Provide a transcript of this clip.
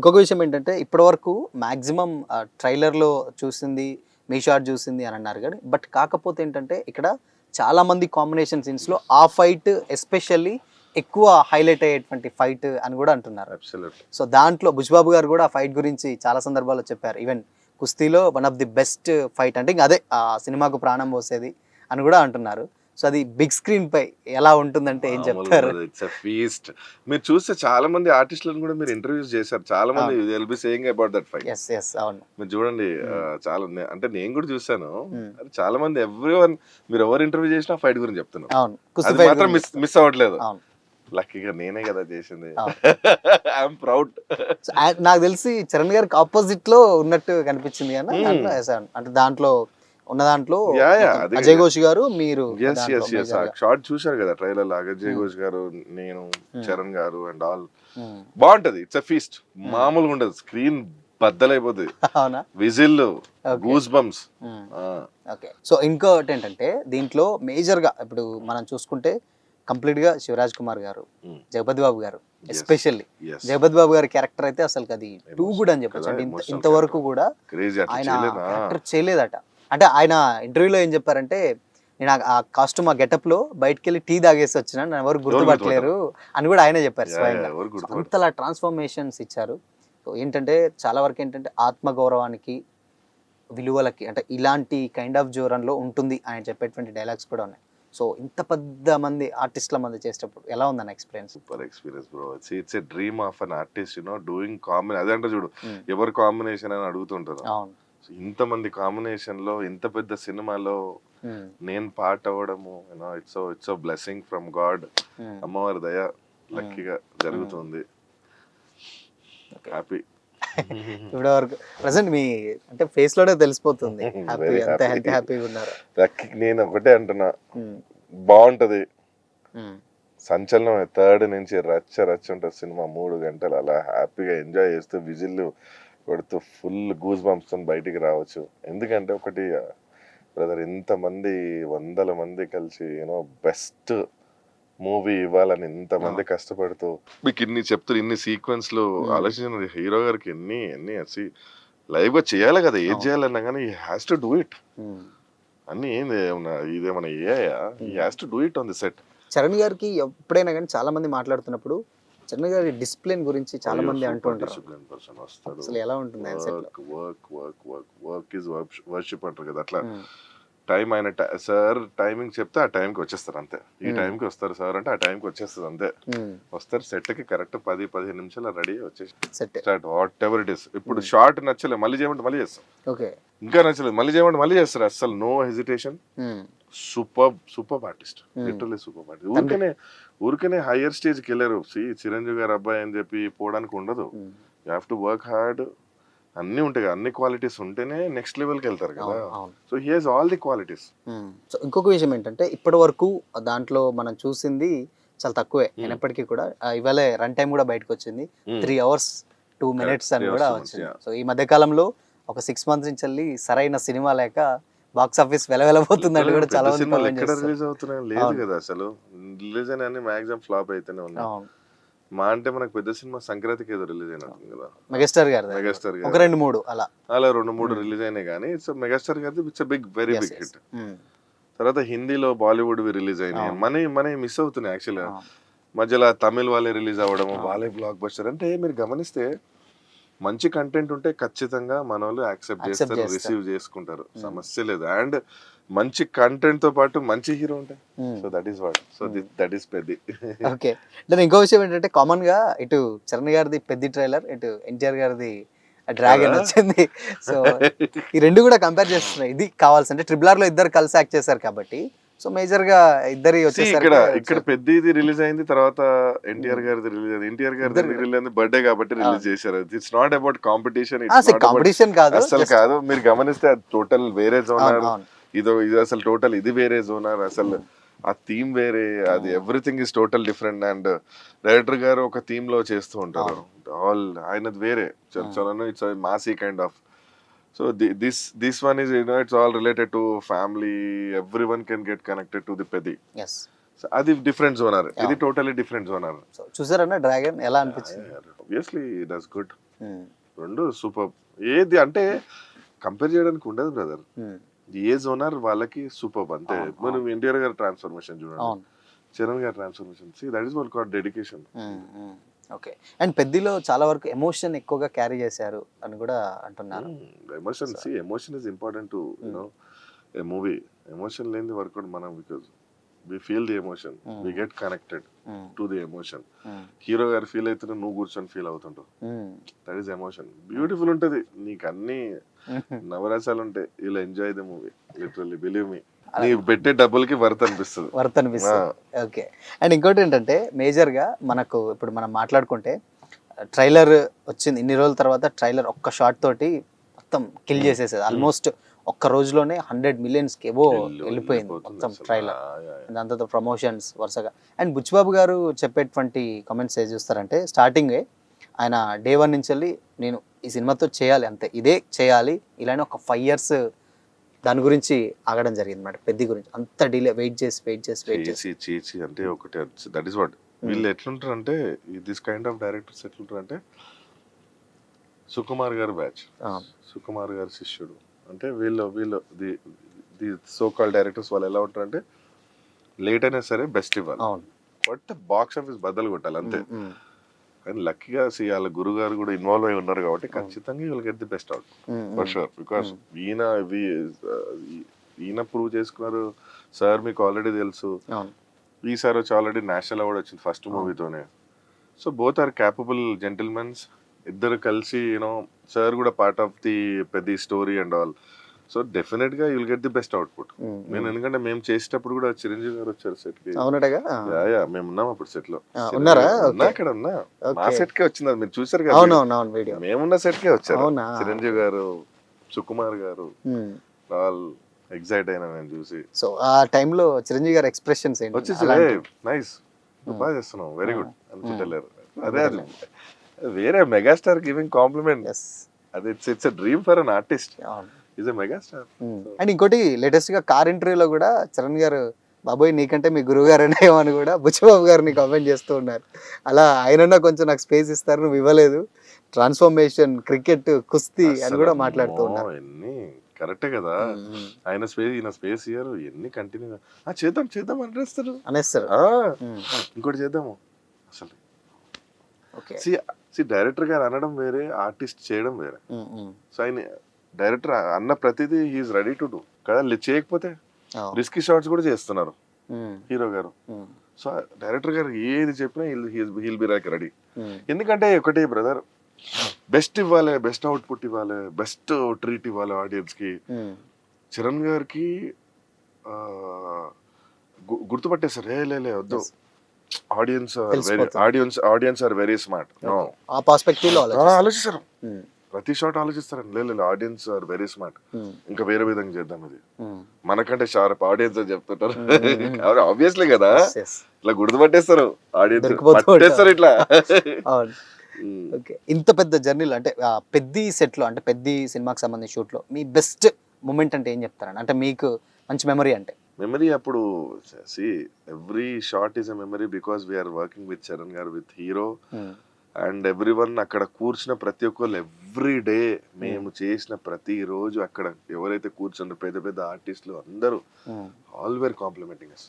ఇంకొక విషయం ఏంటంటే ఇప్పటివరకు మాక్సిమం ట్రైలర్‌లో చూసింది, మీ షాట్ చూసింది అని అన్నారు గాని, బట్ కాకపోతే ఏంటంటే ఇక్కడ చాలా మంది కాంబినేషన్ సీన్స్‌లో ఆ ఫైట్ ఎస్పెషల్లీ ఎక్కువ హైలైట్ అయ్యేటువంటి ఫైట్ అని కూడా అంటున్నారు. అబ్సల్యూట్లీ. సో దాంట్లో 'బుచ్చిబాబు' గారు కూడా ఆ ఫైట్ గురించి చాలా సందర్భాల్లో చెప్పారు. ఈవెన్ కుస్తీలో one of the best fight అంటే ఇంక అదే ఆ సినిమాకు ప్రాణం పోసేది అని కూడా అంటున్నారు. సో అది బిగ్ స్క్రీన్ పై ఎలా ఉంటుందంటే ఏం చెప్తారు? It's a feast. మీరు చూస్తే చాలా మంది ఆర్టిస్టులను కూడా మీరు ఇంటర్వ్యూస్ చేశారు. చాలా మంది అవును. They will be saying about that fight. Yes. Yes. అవును. మీరు చూడండి హ్మ్. చాలా అంటే నేను కూడా చూసాను. హ్మ్. చాలా మంది ఎవ్రీవన్ మీరు ఎవరు ఇంటర్వ్యూ చేసినా ఫైట్ గురించి చెప్తున్నారు. అవును. కుస్తీ అది ఫైట్ మాత్రం గురించి మిస్ అవ్వట్లేదు. అవును. లక్కీగా నేనే కదా చేసింది. అవును. I'm proud. సో, నాకు తెలిసి చరణ్ గారికి ఆపోజిట్ లో ఉన్నట్టు కనిపించింది కానీ దాంట్లో yes, అవును. అంటే దాంట్లో ఉన్న దాంట్లో యా మొత్తం అది అజయ్ ఘోష్ గారు మీరు ఎస్ దాంట్లో ఎస్ ఎస్ ఆ మేజర్ గా. షార్ట్ చూశారు కదా ట్రైలర్ లాగా అజయ్ ఘోష్ గారు, నేను, Hmm. చరణ్ గారు అండ్ ఆల్ Hmm. బాగుంటది. It's a feast. మామూలుగా ఉండదు. స్క్రీన్ బద్దలైపోతుంది. అవునా? Whistle, Okay. Goose bumps. Okay. So ఇంకోటి ఏంటంటే దీంట్లో మేజర్ గా ఇప్పుడు మనం చూసుకుంటే కంప్లీట్ గా శివరాజ్ కుమార్ గారు, జగపతి బాబు గారు ఎస్పెషల్లీ జగపతి బాబు గారి క్యారెక్టర్ అయితే అసలు అది టూ గుడ్ అని చెప్పొచ్చు. అంటే ఇంతవరకు కూడా ఆయన క్యారెక్టర్ చేయలేదట. అంటే ఆయన ఇంటర్వ్యూలో ఏం చెప్పారంటే నేను ఆ కాస్ట్యూమ్ ఆ గెటప్ లో బయటకు వెళ్ళి టీ తాగేసి వచ్చిన నన్ను ఎవరు గుర్తుపట్టలేరు అని కూడా ఆయనే చెప్పారు స్వయంగా. So, అంతలా ట్రాన్స్ఫర్మేషన్స్ ఇచ్చారు. సో ఏంటంటే చాలా వరకు ఏంటంటే ఆత్మగౌరవానికి, విలువలకి అంటే ఇలాంటి కైండ్ ఆఫ్ జోరన్లో ఉంటుంది ఆయన చెప్పేటువంటి డైలాగ్స్ కూడా ఉన్నాయి. సో ఇంత పెద్ద మంది ఆర్టిస్టుల మంది చేసేటప్పుడు ఎలా ఉందన్న experience? Super experience bro. It's a dream of an artist doing అదే అంటే చూడు ఎవరు కాంబినేషన్ అని అడుగుతుంటారు. అవును. ఇంతమంది కాంబినేషన్ లో ఇంత పెద్ద సినిమాలో నేను పార్ట్ అవ్వడము ఇట్స్ బ్లెస్సింగ్ ఫ్రమ్ గాడ్. అమ్మవారి దయ లక్కీగా జరుగుతుంది. హ్యాపీ. ఇప్పటి వరకు ప్రెసెంట్ మీ అంటే ఫేస్ లోనే తెలిసిపోతుంది హ్యాపీ, ఎంత హ్యాపీగా ఉన్నారు. లక్కీ. నేను ఒకటే అంటున్నా, బాగుంటది. సంచలనం. థర్డ్ నుంచి రచ్చ ఉంటుంది సినిమా. 3 గంటలు అలా హ్యాపీగా ఎంజాయ్ చేస్తూ విజిల్లు కొడుతూ ఫుల్ గూస్ బంప్స్ బయటికి రావచ్చు. ఎందుకంటే ఒకటి బ్రదర్, ఇంతమంది 100 మంది కలిసి బెస్ట్ మూవీ ఇవ్వాలని ఇంతమంది కష్టపడుతూ మీకు ఇన్ని చెప్తారు, ఇన్ని సీక్వెన్స్లు ఆలోచించిన హీరో గారికి ఎన్ని ఎన్ని అసి లైవ్ గా చేయాలి కదా. ఏది చేయాలన్నా కానీ he has to do it. అన్ని ఏంది ఇదేమన్నా he has to do it on the set. Charan గారికి ఎప్పుడైనా కానీ చాలా మంది మాట్లాడుతున్నప్పుడు చరణ్ గారి డిసిప్లిన్ గురించి చాలా మంది అంటుంటారు. అసలు ఎలా ఉంటుంది ఆయన సెట్ లో? వర్క్ ఇస్ వర్షిప్ అంటారు కదా, అట్లా టైం ఆయన సార్ టైమింగ్ చెప్తే ఆ టైంకి వచ్చేస్తారు అంతే. ఈ టైంకి వస్తారు సార్ అంటే ఆ టైంకి వచ్చేస్తుంది అంతే. వస్తారు సెట్ కి కరెక్ట్ 10-15 నిమిషాలు రెడీ వచ్చేసి start what ever it is. ఇప్పుడు షార్ట్ నచ్చలేదు మళ్ళీ చేయమంటే మళ్ళీ చేస్తాం. ఇంకా నచ్చలేదు మళ్ళీ చేయమంటే మళ్ళీ చేస్తారు. అసలు no hesitation. Super artist, literally super artist. ఊరికనే హైయర్ స్టేజ్కి వెళ్ళారు. చిరంజీవి గారు అబ్బాయి అని చెప్పి పోవడానికి ఉండదు. You have to work hard. అన్ని ఉంటాయి, అన్ని క్వాలిటీస్ ఉంటేనే నెక్స్ట్ లెవెల్కి వెళ్తారు కదా. So he has all the qualities. So ఇంకొక విషయం ఏంటంటే ఇప్పటి వరకు దాంట్లో మనం చూసింది చాలా తక్కువే అయినప్పటికీ కూడా ఇవాళ రన్ టైం కూడా బయటకు వచ్చింది. 3 hours 2 minutes అని కూడా వచ్చింది. సో ఈ మధ్య కాలంలో ఒక 6 months నుంచి వెళ్ళి సరైన సినిమా లేక బాక్స్ ఆఫీస్ వెలవెలబోతుందంటే కూడా చాలా మంది ఎక్కడ రిలీజ్ అవుతున్నాయి లేదు కదా. అసలు రిలీజ్ అని మాక్సిమం ఫ్లాప్ అయితేనే ఉన్నాయి. మా అంటే మనకు పెద్ద సినిమా సంక్రాంతికి ఏదో రిలీజ్ అయినట్టుంది కదా, మెగాస్టార్ గారు ఒక 2-3 అలా 2-3 రిలీజ్ అయినాయి. కానీ ఇట్స్ మెగాస్టార్ గారి it's big very big hit. తర్వాత హిందీలో బాలీవుడ్ రిలీజ్ అయినాయి. మన మిస్ అవుతున్నాయి యాక్చువల్గా. మధ్యలో తమిళ్ వాళ్ళే రిలీజ్ అవ్వడం, వాళ్ళే బ్లాక్ బస్టర్. అంటే మీరు గమనిస్తే మంచి కంటెంట్ ఉంటే ఖచ్చితంగా మన వాళ్ళు యాక్సెప్ట్ చేస్తారు, రిసీవ్ చేసుకుంటారు, సమస్య లేదు. అండ్ మంచి కంటెంట్ తో పాటు మంచి హీరో ఉంటాయి. So that is what. So that is Peddi. Okay. అంటే ఇంకో విషయం ఏంటంటే కామన్ గా ఇటు చరణ్ గారిది పెద్ది ట్రైలర్, ఇటు ఎన్టీఆర్ గారిది డ్రాగన్ వచ్చింది. సో ఈ రెండు కూడా కంపేర్ చేస్తున్నాయి. ఇది కావాల్సింటే ట్రిపుల్ ఆర్ లో ఇద్దరు కలిసి యాక్ట్ చేశారు కాబట్టి సో మేజర్ గా ఇద్దరి ఇక్కడ పెద్దది రిలీజ్ అయింది, తర్వాత ఎన్టీఆర్ గారిది రిలీజ్ అయింది. ఎన్టీఆర్ గారిది రిలీజ్ అయింది బర్త్డే కాబట్టి రిలీజ్ చేశారు. It's not about competition. Competition కాదు, అసలు కాదు. మీరు గమనిస్తే అది టోటల్ వేరే జోనర్. ఇది అసలు టోటల్ ఇది వేరే జోనర్. అసలు ఆ థీమ్ వేరే, అది everything is total different. And director గారు ఒక థీమ్ లో చేస్తూ ఉంటారు. ఆల్ ఆయనది వేరే. It's Masih kind of. So this one is it's all related to family. Everyone can get connected to the Pedi. Yes. So adi different genre. Idi totally different genre. So చూసారన్న Dragon ఎలా అనిపించింది? Obviously it is good. రెండు super. ఏది అంటే compare చేయడానికి ఉండదు brother. ఏ genre వాళ్ళకి సూపర్ అంతే. మనం ఎన్టీఆర్ గారి ట్రాన్స్ఫర్మేషన్ చూడండి, అవును. చరణ్ గారి transformation, that is one called dedication. Okay. And పెద్దిలో చాలా వరకు ఎమోషన్ ఎక్కువగా క్యారీ చేశారు అని కూడా అంటున్నారు. Emotion is important to you know a movie. Emotion లేని వర్కౌట్ మనం, because we feel the emotion, we get connected to the emotion. Hero గారు ఫీల్ అవుతుంటే నువ్వు కూర్చొని ఫీల్ అవుతుంటావు, దట్ ఈస్ ఎమోషన్. బ్యూటిఫుల్ ఉంటది, నీకు అన్ని నవరసాలు ఉంటాయి. ఇలా enjoy the movie, literally believe me. నీకు పెట్టే డబ్బులకి వర్త్ అనిపిస్తుంది. ఓకే. అండ్ ఇంకోటి ఏంటంటే మేజర్గా మనకు ఇప్పుడు మనం మాట్లాడుకుంటే ట్రైలర్ వచ్చింది ఇన్ని రోజుల తర్వాత, ట్రైలర్ ఒక్క షాట్ తోటి మొత్తం కిల్ చేసేసేది. ఆల్మోస్ట్ ఒక్క రోజులోనే 100 millions ఏవో వెళ్ళిపోయింది మొత్తం ట్రైలర్. దాని తర్వాత ప్రమోషన్స్ వరుసగా. అండ్ బుచ్చిబాబు గారు చెప్పేటువంటి కామెంట్స్ ఏం చూస్తారంటే, స్టార్టింగే ఆయన డే 1 నుంచి వెళ్ళి నేను ఈ సినిమాతో చేయాలి అంతే, ఇదే చేయాలి ఇలానే ఒక 5 years దాని గురించి ఆగడం జరిగింది అన్నమాట. పెద్ద గురించి అంత డిలే వెయిట్ చేసి అంటే ఒకటి దట్ ఈస్ వాట్ వీళ్ళు ఎట్లుంటారు అంటే, దిస్ కైండ్ ఆఫ్ డైరెక్టర్స్ ఎట్లుంటారు అంటే, సుకుమార్ గారు బ్యాచ్, సుకుమార్ గారి శిష్యుడు అంటే వీళ్ళు ది సో కాల్ డైరెక్టర్స్ వాళ్ళు ఎలా ఉంటారు అంటే, లేట్ అయినా సరే బెస్ట్ ఇవ్వాలి, బట్ బాక్స్ ఆఫీస్ బద్దలు కొట్టాలి అంతే. కానీ లక్కీగా వాళ్ళ గురువు గారు కూడా ఇన్వాల్వ్ అయి ఉన్నారు కాబట్టి ఖచ్చితంగా వీళ్ళు get the best out for sure. Because ఈయన ప్రూవ్ చేసుకున్నారు సార్, మీకు ఆల్రెడీ తెలుసు. ఈసారి వచ్చి ఆల్రెడీ నేషనల్ అవార్డ్ వచ్చింది ఫస్ట్ మూవీతోనే. So both are capable gentlemens. ఇద్దరు కలిసి యూనో, సార్ కూడా పార్ట్ ఆఫ్ ది పెద్ద story and all. So definite గా you'll get the best output. నేను ఎందుకంటే మేము చేసేటప్పుడు కూడా చిరంజీవి గారు వచ్చారు సెట్ కి. మేము ఉన్నాం అప్పుడు సెట్ లో. అక్కడ ఉన్నా, మా సెట్ కే వచ్చింది, మీరు చూసారు కదా, మేమున్న సెట్ కే వచ్చారు చిరంజీవి గారు, సుకుమార్ గారు. ఆల్ ఎక్సైట్ అయినా నేను చూసి. సో ఆ టైంలో చిరంజీవి గారి ఎక్స్ప్రెషన్స్ వచ్చి నైస్, బాగా చేస్తున్నాం, వెరీ గుడ్ అనుకుంటలేరు. అదే అది వేరే మెగాస్టార్ గివింగ్ కాంప్లిమెంట్, అది it's a dream for an artist. Is a megastar. And ఇంకోటి లేటెస్ట్ గా కార్ ఇంటర్వ్యూలో కూడా చరణ్ గారు, బాబోయ్ నీకంటే మీ గురువు గారనేమో అని కూడా బుచ్చిబాబు గారిని కామెంట్ చేస్తూ ఉన్నారు. అలా ఆయనన్నా కొంచెం నాకు స్పేస్ ఇస్తారు, నువ్వు ఇవ్వలేదు, ట్రాన్స్ఫర్మేషన్, క్రికెట్, కుస్తీ అని కూడా మాట్లాడుతూ ఉన్నారు. కరెక్టే కదా, ఆయన స్పేస్ ఈయన స్పేస్ ఇయ్యారు, ఎన్ని కంటిన్యూ చేద్దాం అనేస్తారు. ఇంకోటి చేద్దాము అసలు. డైరెక్టర్ గారు అనడం వేరే, ఆర్టిస్ట్ చేయడం వేరే. సో ఆయన డైరెక్టర్ అన్న ప్రతిదీ హీఈస్ రెడీ టు డూ కదా. చేయకపోతే రిస్కీ షాట్స్ కూడా చేస్తున్నారు హీరో గారు. సో డైరెక్టర్ గారు ఏది చెప్పినా హీల్ బి లైక్ రెడీ. ఎందుకంటే ఒకటి బ్రదర్, బెస్ట్ ఇవ్వాలి, బెస్ట్ అవుట్పుట్ ఇవ్వాలి, బెస్ట్ ట్రీట్ ఇవ్వాలి ఆడియన్స్ కి. చరణ్ గారికి గుర్తుపట్టేస్తారు, లే వద్దు, ఆడియన్స్ ఆర్ వెరీ స్మార్ట్. ఆలోచిస్తారు, ప్రతి షాట్ ఆలోచిస్తారు. లేదు ఆడియన్స్ ఆర్ వెరీ స్మార్ట్, ఇంకా వేరే విధంగా చేద్దాం, ఇది మనకంటే షార్ప్ ఆడియన్స్ అని చెప్తుంటారు. ఆబ్వియస్లీ కదా, ఇట్లా గుర్తుపట్టేస్తారు ఆడియన్స్, పట్టేస్తారు ఇట్లా. ఇంత పెద్ద జర్నీలో అంటే పెద్ద సెట్ లో, అంటే పెద్ద సినిమాకి సంబంధించిన షూట్ లో మీ బెస్ట్ మూమెంట్ అంటే ఏం చెప్తారండి? అంటే మీకు మంచి మెమరీ అంటే? మెమరీ అప్పుడు every shot is a memory, because we are working with Charan గారు, with hero and every one. అక్కడ కూర్చున్న ప్రతి ఒక్కరు ఎవ్రీ డే, మేము చేసిన ప్రతి రోజు అక్కడ ఎవరైతే కూర్చున్న పెద్ద పెద్ద ఆర్టిస్టులు అందరూ ఆల్ వేర్ కాంప్లిమెంటింగ్ us.